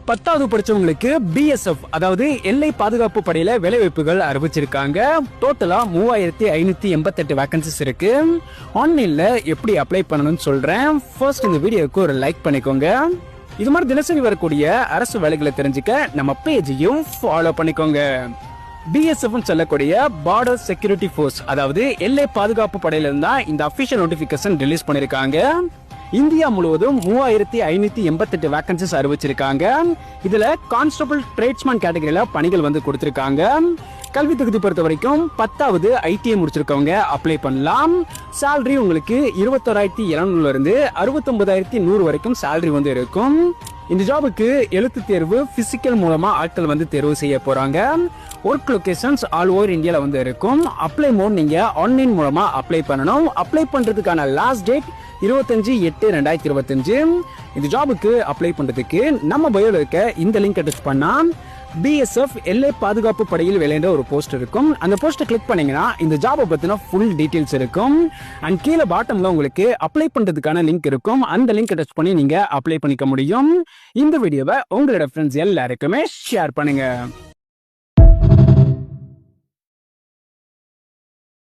10வது படிச்சவங்களுக்கு பிஎஸ்எஃப் அதாவது எல்லை பாதுகாப்பு படையில வேலைவாய்ப்புகள் அறிவிச்சிருக்காங்க. டோட்டலா 3588 வேகன்சிஸ் இருக்கு. ஆன்லைன்ல எப்படி அப்ளை பண்ணணும்னு சொல்றேன். ஃபர்ஸ்ட் இந்த வீடியோக்கு ஒரு லைக் பண்ணிக்கோங்க. இது மாதிரி தினசரி வரக்கூடிய அரசு வேலைகளை தெரிஞ்சுக்க நம்ம பேஜையும் ஃபாலோ பண்ணிக்கோங்க. பிஎஸ்எஃப் சொல்லக்கூடிய பார்டர் செக்யூரிட்டி ஃபோர்ஸ் அதாவது எல்லை பாதுகாப்பு படையில இருந்தா இந்த அபிஷியல் நோட்டிபிகேஷன் ரிலீஸ் பண்ணிருக்காங்க. இந்தியா முழுவதும் 3588 வேகன்சிஸ் அறிவிச்சிருக்காங்க. இதுல கான்ஸ்டபிள் ட்ரேட்ஸ்மேன் கேட்டகரியில பணிகள் கொடுத்திருக்காங்க. கல்வி தகுதி பொறுத்த வரைக்கும் 10வது ஐடிஐ முடிச்சிருக்கவங்க அப்ளை பண்ணலாம். சேலரி உங்களுக்கு 21,700 இருந்து 69,100 வரைக்கும் சேலரி இருக்கும். இந்த ஜாபுக்கு எழுத்து தேர்வு பிசிக்கல் மூலமா ஆட்கள் தேர்வு செய்ய போறாங்க. ஒர்க் லொகேஷன்ஸ் ஆல் ஓவர் இந்தியால இருக்கும். அப்ளை மோட் நீங்க ஆன்லைன் மூலமா அப்ளை பண்ணணும். அப்ளை பண்றதுக்கான லாஸ்ட் டேட் 25/8/2025. இந்த ஜாபுக்கு அப்ளை பண்றதுக்கு நம்ம பயோல இருக்க இந்த லிங்க் டச் பண்ணா பிஎஸ்எஃப் எல்லை பாதுகாப்பு படையில் வேலைன்ற ஒரு போஸ்ட் இருக்கும். அந்த போஸ்ட்டை கிளிக் பண்ணீங்கன்னா இந்த ஜாபை பத்தின ஃபுல் டீடைல்ஸ் இருக்கும். அண்ட் கீழே பாட்டம்ல உங்களுக்கு அப்ளை பண்றதுக்கான லிங்க் இருக்கும். அந்த லிங்க் டச் பண்ணி நீங்க அப்ளை பண்ணிக்க முடியும். இந்த வீடியோவை உங்களோட ஃப்ரெண்ட்ஸ் எல்லாருக்குமே ஷேர் பண்ணுங்க.